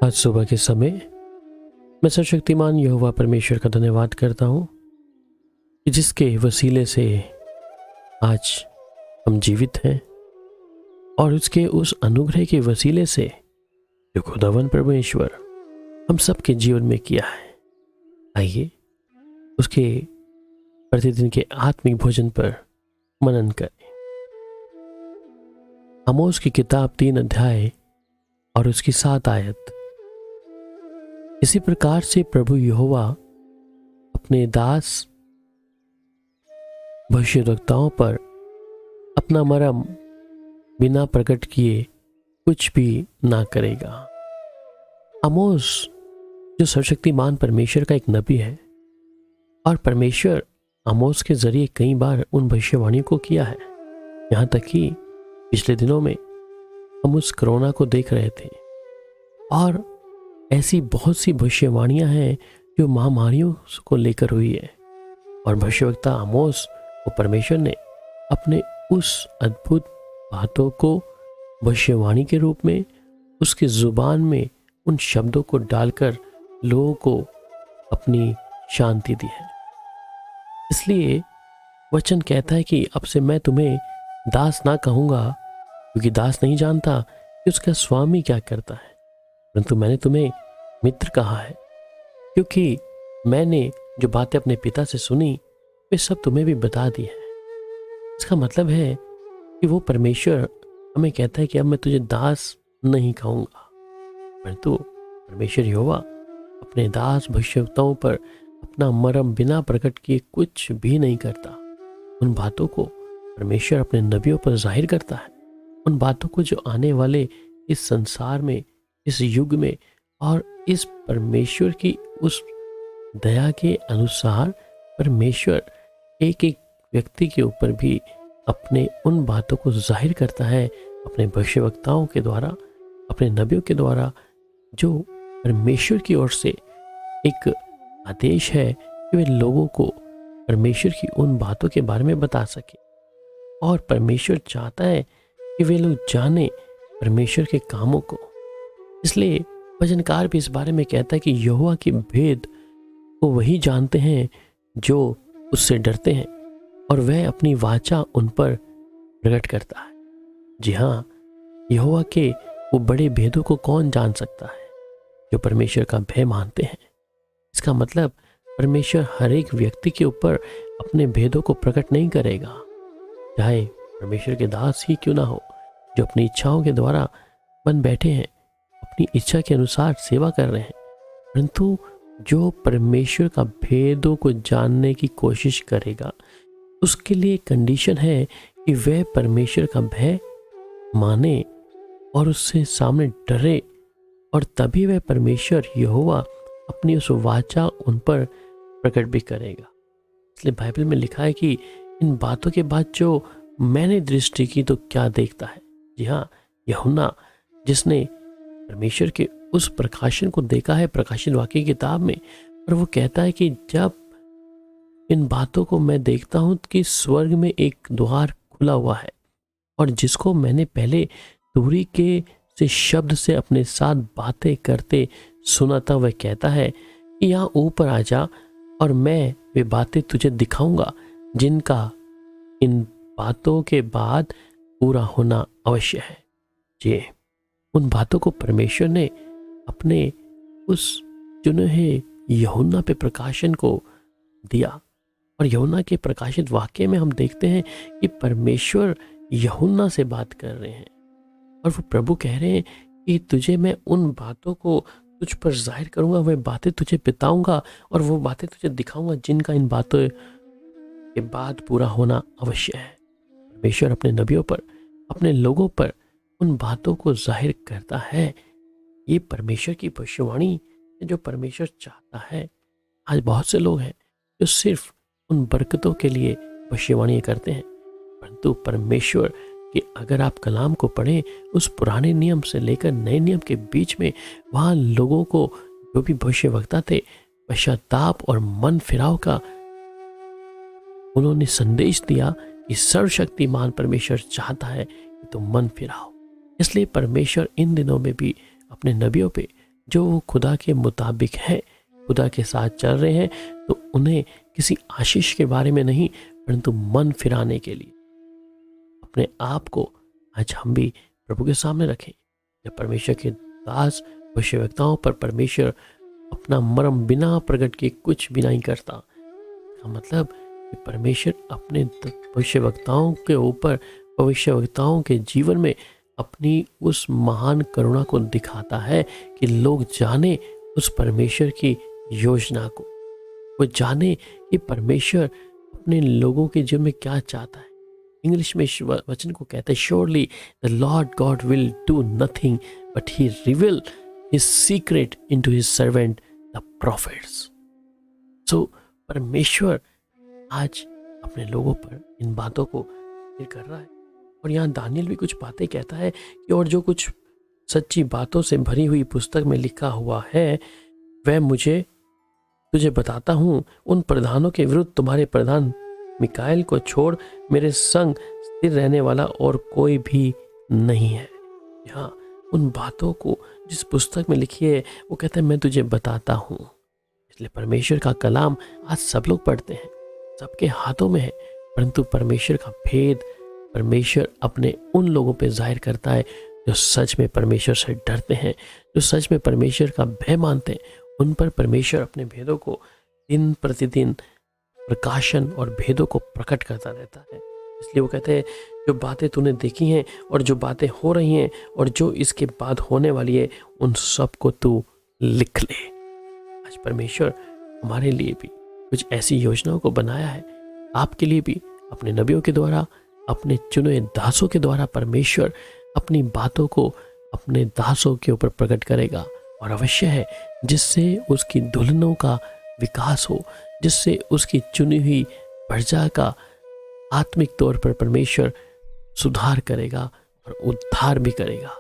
आज सुबह के समय मैं सर्वशक्तिमान यहोवा परमेश्वर का धन्यवाद करता हूँ कि जिसके वसीले से आज हम जीवित हैं और उसके उस अनुग्रह के वसीले से जो खुदावन परमेश्वर हम सबके जीवन में किया है। आइए उसके प्रतिदिन के आत्मिक भोजन पर मनन करें। आमोस की किताब 3 अध्याय और उसकी 7 आयत। इसी प्रकार से प्रभु यहोवा अपने दास भविष्यद्वक्ताओं पर अपना मर्म बिना प्रकट किए कुछ भी ना करेगा। आमोस जो सर्वशक्तिमान परमेश्वर का एक नबी है और परमेश्वर आमोस के जरिए कई बार उन भविष्यवाणियों को किया है। यहाँ तक कि पिछले दिनों में हम उस कोरोना को देख रहे थे और ऐसी बहुत सी भविष्यवाणियां हैं जो महामारियों को लेकर हुई है और भविष्यवक्ता आमोस को परमेश्वर ने अपने उस अद्भुत बातों को भविष्यवाणी के रूप में उसकी जुबान में उन शब्दों को डालकर लोगों को अपनी शांति दी है। इसलिए वचन कहता है कि अब से मैं तुम्हें दास ना कहूँगा, क्योंकि दास नहीं जानता कि उसका स्वामी क्या करता है, परंतु मैंने तुम्हें मित्र कहा है, क्योंकि मैंने जो बातें अपने पिता से सुनी वे सब तुम्हें भी बता दी है। इसका मतलब है कि वो परमेश्वर हमें कहता है कि अब मैं तुझे दास नहीं कहूँगा, परंतु परमेश्वर यहोवा अपने दास भविष्यवक्ताओं पर अपना मर्म बिना प्रकट किए कुछ भी नहीं करता। उन बातों को परमेश्वर अपने नबियों पर जाहिर करता है, उन बातों को जो आने वाले इस संसार में, इस युग में और इस परमेश्वर की उस दया के अनुसार परमेश्वर एक एक व्यक्ति के ऊपर भी अपने उन बातों को जाहिर करता है अपने भविष्यवक्ताओं के द्वारा, अपने नबियों के द्वारा, जो परमेश्वर की ओर से एक आदेश है कि वे लोगों को परमेश्वर की उन बातों के बारे में बता सके। और परमेश्वर चाहता है कि वे लोग जाने परमेश्वर के कामों को। इसलिए भजनकार भी इस बारे में कहता है कि यहोवा के भेद को वही जानते हैं जो उससे डरते हैं और वह अपनी वाचा उन पर प्रकट करता है। जी हाँ, यहोवा के वो बड़े भेदों को कौन जान सकता है? जो परमेश्वर का भय मानते हैं। इसका मतलब परमेश्वर हर एक व्यक्ति के ऊपर अपने भेदों को प्रकट नहीं करेगा, चाहे परमेश्वर के दास ही क्यों ना हो, जो अपनी इच्छाओं के द्वारा बन बैठे हैं, अपनी इच्छा के अनुसार सेवा कर रहे हैं, परंतु जो परमेश्वर का भेदों को जानने की कोशिश करेगा उसके लिए कंडीशन है कि वह परमेश्वर का भय माने और उससे सामने डरे, और तभी वह परमेश्वर यहोवा अपनी उस वाचा उन पर प्रकट भी करेगा। इसलिए बाइबल में लिखा है कि इन बातों के बाद जो मैंने दृष्टि की तो क्या देखता है। जी हाँ, यूहन्ना जिसने परमेश्वर के उस प्रकाशन को देखा है प्रकाशित वाक्य की किताब में, और वो कहता है कि जब इन बातों को मैं देखता हूं कि स्वर्ग में एक द्वार खुला हुआ है, और जिसको मैंने पहले दूरी के से शब्द से अपने साथ बातें करते सुना था, वह कहता है कि यहाँ ऊपर आ जा और मैं वे बातें तुझे दिखाऊंगा जिनका इन बातों के बाद पूरा होना अवश्य है। जी, उन बातों को परमेश्वर ने अपने उस चुने हुए यूहन्ना पे प्रकाशन को दिया, और यूहन्ना के प्रकाशित वाक्य में हम देखते हैं कि परमेश्वर यूहन्ना से बात कर रहे हैं और वो प्रभु कह रहे हैं कि तुझे मैं उन बातों को तुझ पर जाहिर करूंगा, वह बातें तुझे बताऊंगा और वो बातें तुझे दिखाऊंगा जिनका इन बातों के बाद पूरा होना अवश्य है। परमेश्वर अपने नबियों पर, अपने लोगों पर उन बातों को जाहिर करता है। ये परमेश्वर की भविष्यवाणी है जो परमेश्वर चाहता है। आज बहुत से लोग हैं जो सिर्फ उन बरकतों के लिए भविष्यवाणी करते हैं, परंतु परमेश्वर कि अगर आप कलाम को पढ़ें उस पुराने नियम से लेकर नए नियम के बीच में, वहाँ लोगों को जो भी भविष्यवक्ता थे पश्चाताप और मन फिराव का उन्होंने संदेश दिया कि सर्वशक्तिमान परमेश्वर चाहता है कि तुम मन फिराओ। इसलिए परमेश्वर इन दिनों में भी अपने नबियों पे जो खुदा के मुताबिक है, खुदा के साथ चल रहे हैं, तो उन्हें किसी आशीष के बारे में नहीं, परंतु मन फिराने के लिए अपने आप को आज हम भी प्रभु के सामने रखें। जब परमेश्वर के दास भविष्यवक्ताओं पर परमेश्वर अपना मर्म बिना प्रकट किए कुछ भी नहीं करता, का मतलब कि परमेश्वर अपने भविष्यवक्ताओं के ऊपर, भविष्यवक्ताओं के जीवन में अपनी उस महान करुणा को दिखाता है कि लोग जाने उस परमेश्वर की योजना को, वो जाने कि परमेश्वर अपने लोगों के जीवन में क्या चाहता है। इंग्लिश में इस वचन को कहते हैं, surely the lord god will do nothing but he reveal his secret into his servant the prophets. So परमेश्वर आज अपने लोगों पर इन बातों को कर रहा है। और यहाँ दानियल भी कुछ बातें कहता है कि और जो कुछ सच्ची बातों से भरी हुई पुस्तक में लिखा हुआ है वह मुझे तुझे बताता हूँ। उन प्रधानों के विरुद्ध तुम्हारे प्रधान मिकाएल को छोड़ मेरे संग स्थिर रहने वाला और कोई भी नहीं है। यहाँ उन बातों को जिस पुस्तक में लिखी है वो कहता है मैं तुझे बताता हूँ। इसलिए परमेश्वर का कलाम आज सब लोग पढ़ते हैं, सबके हाथों में है, परंतु परमेश्वर का भेद परमेश्वर अपने उन लोगों पे जाहिर करता है जो सच में परमेश्वर से डरते हैं, जो सच में परमेश्वर का भय मानते हैं। उन पर परमेश्वर अपने भेदों को दिन प्रतिदिन प्रकाशन और भेदों को प्रकट करता रहता है। इसलिए वो कहते हैं जो बातें तूने देखी हैं और जो बातें हो रही हैं और जो इसके बाद होने वाली है उन सब को तू लिख ले। आज परमेश्वर हमारे लिए भी कुछ ऐसी योजनाओं को बनाया है, आपके लिए भी अपने नबियों के द्वारा, अपने चुने दासों के द्वारा परमेश्वर अपनी बातों को अपने दासों के ऊपर प्रकट करेगा। और अवश्य है जिससे उसकी दुल्हनों का विकास हो, जिससे उसकी चुनी हुई प्रजा का आत्मिक तौर पर परमेश्वर सुधार करेगा और उद्धार भी करेगा।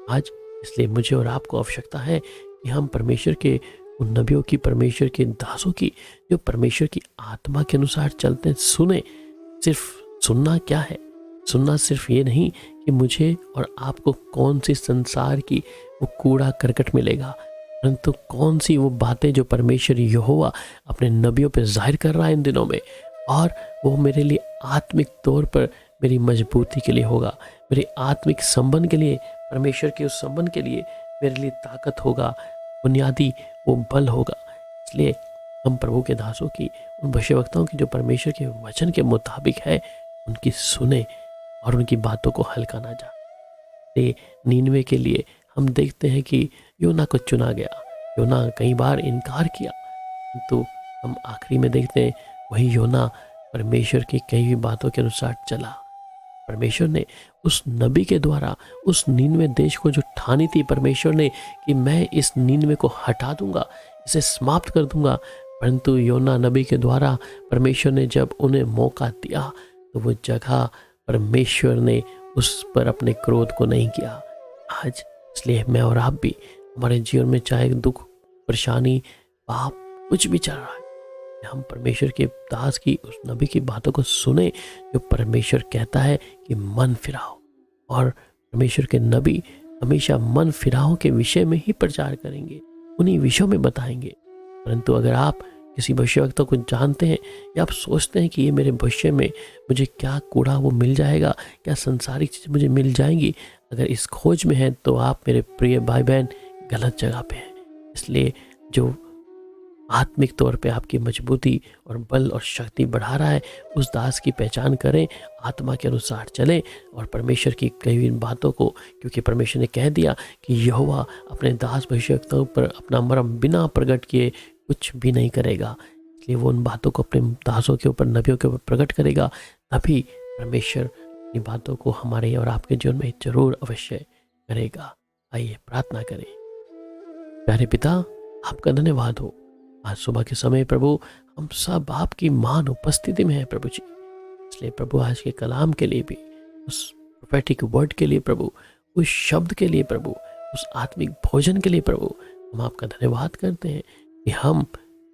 आज इसलिए मुझे और आपको आवश्यकता है कि हम परमेश्वर के उन नबियों की, परमेश्वर के दासों की जो परमेश्वर की आत्मा के अनुसार चलते हैं, सुने। सिर्फ सुनना क्या है, सुनना सिर्फ ये नहीं कि मुझे और आपको कौन सी संसार की वो कूड़ा करकट मिलेगा, परंतु कौन सी वो बातें जो परमेश्वर यहोवा अपने नबियों पे जाहिर कर रहा है इन दिनों में, और वो मेरे लिए आत्मिक तौर पर मेरी मजबूती के लिए होगा, मेरे आत्मिक संबंध के लिए, परमेश्वर के उस संबंध के लिए मेरे लिए ताकत होगा, बुनियादी वो बल होगा। इसलिए हम प्रभु के दासों की, उन भविष्यवक्ताओं की जो परमेश्वर के वचन के मुताबिक है, उनकी सुने और उनकी बातों को हल्का ना जाए। नीनवे के लिए हम देखते हैं कि योना को चुना गया, योना कई बार इनकार किया, तो हम आखिरी में देखते हैं वही योना परमेश्वर की कई हुई बातों के अनुसार चला। परमेश्वर ने उस नबी के द्वारा उस नीनवे देश को जो ठानी थी परमेश्वर ने कि मैं इस नीनवे को हटा दूंगा, इसे समाप्त कर दूंगा, परंतु योना नबी के द्वारा परमेश्वर ने जब उन्हें मौका दिया तो वो जगह परमेश्वर ने उस पर अपने क्रोध को नहीं किया। आज इसलिए मैं और आप भी, हमारे जीवन में चाहे दुख, परेशानी, पाप कुछ भी चल रहा है, हम परमेश्वर के दास की, उस नबी की बातों को सुने जो परमेश्वर कहता है कि मन फिराओ। और परमेश्वर के नबी हमेशा मन फिराओ के विषय में ही प्रचार करेंगे, उन्हीं विषयों में बताएंगे। परंतु अगर आप किसी भविष्यवक्ता को जानते हैं या आप सोचते हैं कि ये मेरे भविष्य में मुझे क्या कूड़ा वो मिल जाएगा, क्या संसारिक चीज़ मुझे मिल जाएंगी, अगर इस खोज में है तो आप मेरे प्रिय भाई बहन गलत जगह पे हैं। इसलिए जो आत्मिक तौर पे आपकी मजबूती और बल और शक्ति बढ़ा रहा है, उस दास की पहचान करें, आत्मा के अनुसार चलें और परमेश्वर की कही हुई बातों को, क्योंकि परमेश्वर ने कह दिया कि यहोवा अपने दास भविष्यवक्ताओं पर अपना मर्म बिना प्रकट किए कुछ भी नहीं करेगा। इसलिए वो उन बातों को अपने दासों के ऊपर, नबियों के ऊपर प्रकट करेगा, तभी परमेश्वर अपनी बातों को हमारे और आपके जीवन में जरूर अवश्य करेगा। आइए प्रार्थना करें। प्यारे पिता, आपका धन्यवाद हो। आज सुबह के समय प्रभु हम सब आपकी महान उपस्थिति में हैं प्रभु जी। इसलिए प्रभु आज के कलाम के लिए भी, उस प्रोफेटिक वर्ड के लिए प्रभु, उस शब्द के लिए प्रभु, उस आत्मिक भोजन के लिए प्रभु, हम आपका धन्यवाद करते हैं कि हम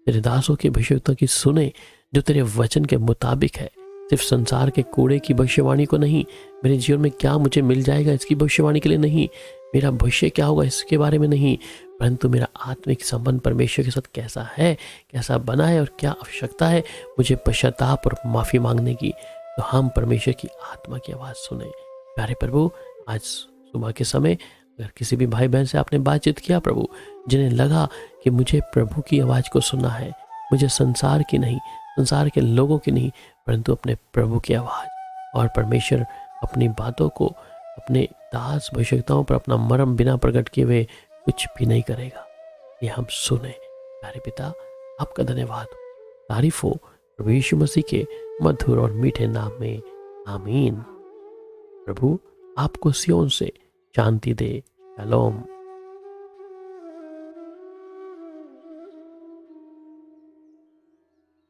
तेरे दासों की भविष्यवाणी की सुने जो तेरे वचन के मुताबिक है। सिर्फ संसार के कूड़े की भविष्यवाणी को नहीं, मेरे जीवन में क्या मुझे मिल जाएगा इसकी भविष्यवाणी के लिए नहीं, मेरा भविष्य क्या होगा इसके बारे में नहीं, परंतु मेरा आत्मिक संबंध परमेश्वर के साथ कैसा है, कैसा बना है और क्या आवश्यकता है मुझे पश्चाताप और माफ़ी मांगने की, तो हम परमेश्वर की आत्मा की आवाज़ सुने। प्यारे प्रभु, आज सुबह के समय अगर किसी भी भाई बहन से आपने बातचीत किया प्रभु, जिन्हें लगा कि मुझे प्रभु की आवाज़ को सुनना है, मुझे संसार की नहीं, संसार के लोगों की नहीं, परंतु अपने प्रभु की आवाज़, और परमेश्वर अपनी बातों को अपने दास आवश्यकताओं पर अपना मर्म बिना प्रकट किए हुए कुछ भी नहीं करेगा, ये हम सुने। प्यारे पिता, आपका धन्यवाद हो, तारीफ हो प्रभु यीशु मसीह के मधुर और मीठे नाम में, आमीन। प्रभु आपको सियोन से शांति दे। शालोम।